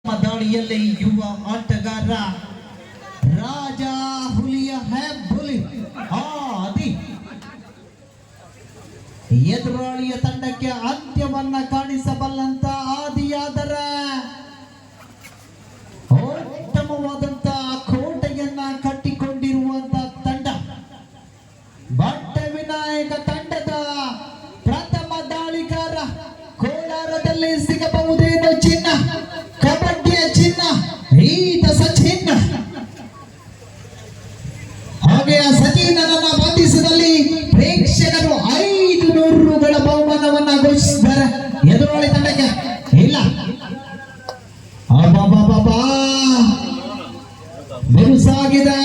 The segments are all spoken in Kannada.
ದಾಳಿಯಲ್ಲಿ ಯುವ ಆಟಗಾರ ರಾಜ ಹುಲಿಯ ಹೆಬ್ಬುಲಿ ಆದಿ ಎದುರಾಳಿಯ ತಂಡಕ್ಕೆ ಅಂತ್ಯವನ್ನ ಕಾಣಿಸಬಲ್ಲಂತ ಆದಿಯಾದರ ಉತ್ತಮವಾದಂತ ಕೋಟೆಯನ್ನ ಕಟ್ಟಿಕೊಂಡಿರುವಂತ ತಂಡ ಬಟ್ಟ ವಿನಾಯಕ ತಂಡದ ಪ್ರಥಮ ದಾಳಿಗಾರ. ಕೋಲಾರದಲ್ಲಿ ಸಿಗಬಹುದೇನೋ ಚಿನ್ನ, ಕಬಡ್ಡಿಯ ಚಿನ್ನ, ಈತ ಸಚಿನ್. ಹಾಗೆ ಆ ಸಚಿನನ್ನ ಬಂಧಿಸಿದಲ್ಲಿ ಪ್ರೇಕ್ಷಕರು 500 ರುಗಳ ಬಹುಮಾನವನ್ನ ಘೋಷಿಸಿದ್ದಾರೆ ಎದುರಾಳಿ ತಂಡಕ್ಕೆ. ಇಲ್ಲ ಅಬ್ಬಬ್ಬಬ್ಬಾ ಬಿರುಸಾಗಿದೆ.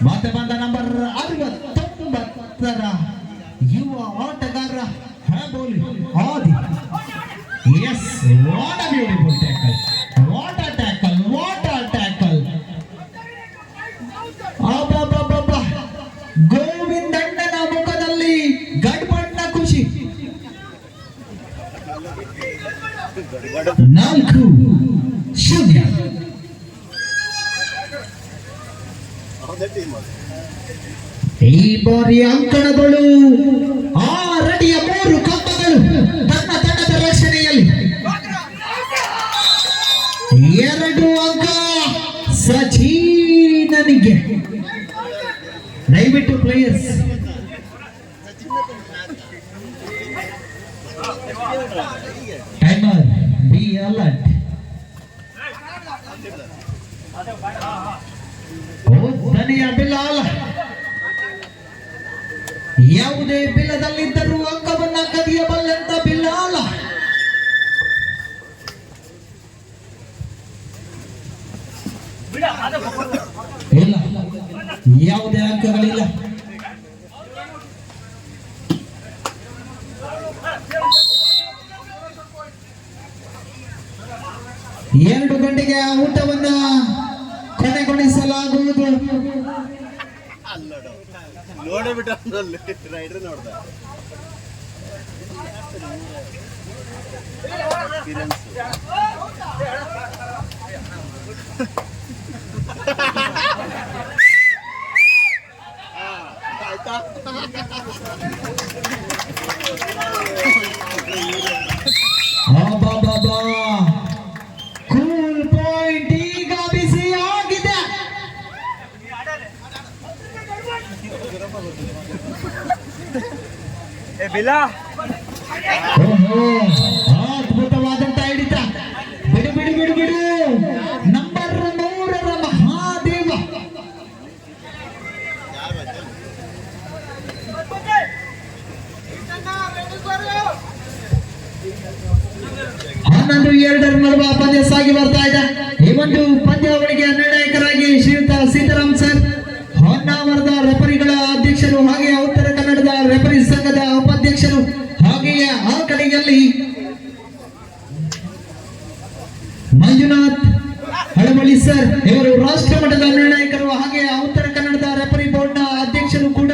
ಮತ್ತೆ ಬಂದ ನಂಬರ್ 69ರ ಯುವ ಆಟಗಾರ Hebbuli Aadi. Yes, what a beautiful tackle, what a tackle, what a tackle. ಅಬ್ಬಬ್ಬಬ್ಬ, ಗೋವಿಂದಣ್ಣನ ಮುಖದಲ್ಲಿ ಗಡ್ಬಣ್ಣ ಖುಷಿ. 4-0. ಈ ಬಾರಿ ಅಂಕಣಗಳು 6 ಅಡಿಯ 3 ಕಂಬಗಳು ತನ್ನ ತಂಡದ ರಕ್ಷಣೆಯಲ್ಲಿ. 2 ಅಂಕ ಸಚಿನನಿಗೆ. ದಯವಿಟ್ಟು ಪ್ಲೇಯರ್ಸ್ ಟೈಮರ್ ಬಿ ಅಲರ್ಟ್. ಧನಿಯ ಬಿಲಾಲ್ ಯಾವುದೇ ಬಿಲ್ಲದಲ್ಲಿದ್ದರೂ ಅಂಕವನ್ನ ಕದಿಯಬಲ್ಲಂತ ಬಿಲಾಲ್. ಇಲ್ಲ, ಯಾವುದೇ ಅಂಕಗಳಿಲ್ಲ. ಎರಡು ಗಂಟೆಗೆ ಊಟವನ್ನ ಕೊನೆಗೊಳಿಸಲಾಗುವುದು. ಕೂಲ್ ಪಾಯಿಂಟ್ ಈಗ ಬಿಸಿ ಆಗಿದೆ. ಅದ್ಭುತವಾದಂತ ಹಿಡಿತ. ಬಿಡು ಬಿಡು ಬಿಡು ಬಿಡು. ನಂಬರ್ 3ರ ಮಹಾದೇವ. ಹನ್ನೊಂದು 2 ನಡುವ ಪಂದ್ಯ ಸಾಗಿ ಬರ್ತಾ ಇದೆ. ಈ ಒಂದು ಪಂದ್ಯಾವಳಿಗೆ ನಿರ್ಣಾಯಕರಾಗಿ ಶ್ರೀಯುತ ಸೀತಾರಾಮ್ ಸರ್, ಹೊನ್ನಾವರದ ರೆಫರಿಗಳ ಅಧ್ಯಕ್ಷರು, ಹಾಗೆ ಉತ್ತರ ಕನ್ನಡದ ರೆಫರಿ ಸಂಘದ ಉಪಾಧ್ಯಕ್ಷರು, ಹಾಗೆಯೇ ಆ ಕಡೆಯಲ್ಲಿ ಮಂಜುನಾಥ್ ಹಳವಳ್ಳಿ ಸರ್, ಇವರು ರಾಷ್ಟ್ರ ಮಟ್ಟದ ನಿರ್ಣಾಯಕರು, ಹಾಗೆ ಉತ್ತರ ಕನ್ನಡದ ರೆಫರಿ ಬೋರ್ಡ್ನ ಅಧ್ಯಕ್ಷರು ಕೂಡ.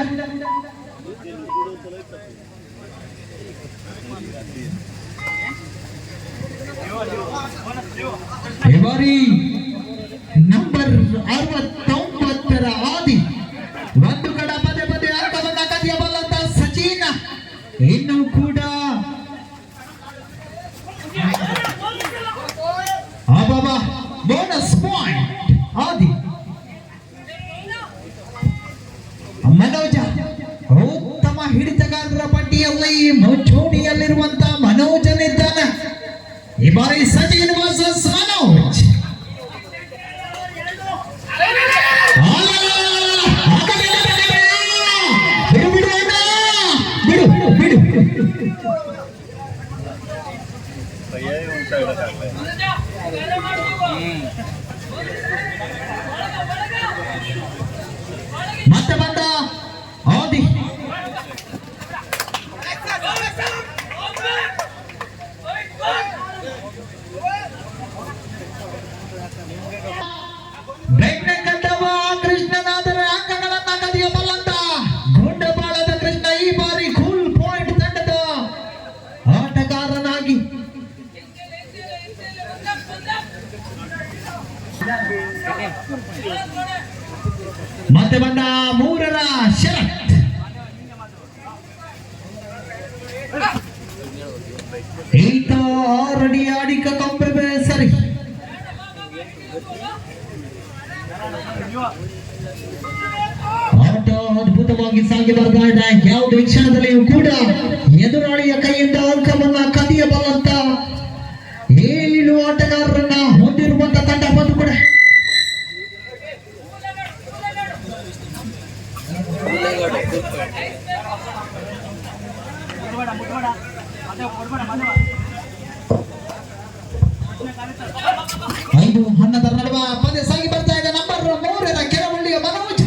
ಈ ಬಾರಿ ನಂಬರ್ 69ರ ಆದಿ ಒಂದು ಕಡ ಪದೇ ಪದೇ ಅಂಕವನ್ನ ಕದಿಯಬಲ್ಲಂತ ಸಚಿನ್. ಇನ್ನು ಕೂಡ ಬೋನಸ್ ಪಾಯಿಂಟ್ ಆದಿ. ಮನೋಜ ಉತ್ತಮ ಹಿಡಿತಗಾರರ ಪಟ್ಟಿಯಲ್ಲಿ ಮುಂಚೂಣಿಯಲ್ಲಿರುವಂತ ಮನೋಜನಿದ್ದಾನೆ. ಈ ಬಾರಿ ಸಚಿನ್ ವರ್ಸಸ್ ಮನೋಜ್. ಬಿಡು ಬಿಡು ಬಿಡು ಬಿಡು. ಮತ್ತೆ ಬಂದ ಆದಿ. ಬೆಣ್ಣೆಕಟ್ಟವ ಕೃಷ್ಣನಾದರ ಅಂಕಗಳನ್ನ ಕದಿಯಬಲ್ಲಂತ ಗುಂಡಬಾಳದ ಕೃಷ್ಣ ಈ ಬಾರಿ ಕೂಲ್ ಪಾಯಿಂಟ್ ತಂಡದ ಆಟಗಾರನಾಗಿ ಮತ್ತೆ ಬಂದ ಮೂರರ ಶರತ್. ಈತ ಆರಡಿ ಆಡಿಕ ಕಂಬೆ ಸರಿ. ಆಟ ಅದ್ಭುತವಾಗಿ ಸಾಗಿ ಬರ್ತಾ ಇದೆ. ಯಾವುದೇ ಕ್ಷಣದಲ್ಲಿಯೂ ಕೂಡ ಎದುರಾಳಿಯ ಕೈಯಿಂದ ಅಂಕವನ್ನ ಕದಿಯಬಲ್ಲಂತ 7 ಆಟಗಾರರನ್ನ ಹೊಂದಿರುವಂತ ತಂಡ ಬಂದು ಕೂಡ ಐದು ಹಣ್ಣದ ನಡುವ ಪಂದ್ಯ ಸಾಗಿ ಬರ್ತಾ ಇದೆ. ನಂಬರ್ 3 ಕೆರವಳ್ಳಿಯ ಮನೋಜ್.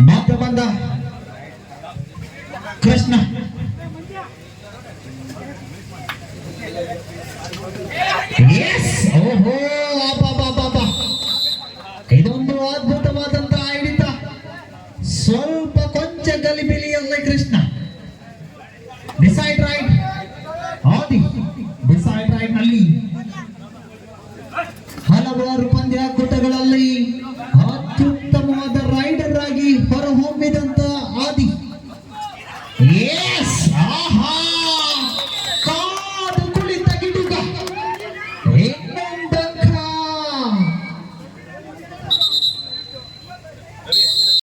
ಮಾತ್ರ ಬಂದ ಕೃಷ್ಣ. ಓಹೋ ಇದೊಂದು ಅದ್ಭುತವಾದಂತಹ ಹಿಡಿತ. ಸ್ವಲ್ಪ ಕೊಂಚ ಗಲಿಬಿಲಿಯಲ್ಲೇ ಕೃಷ್ಣ. ಡಿಸೈಡ್ ರೈಟ್ ಆದಿ ಡಿಸೈಡ್ ರೈಟ್ ನಲ್ಲಿ ಹಲವಾರು ಪಂದ್ಯ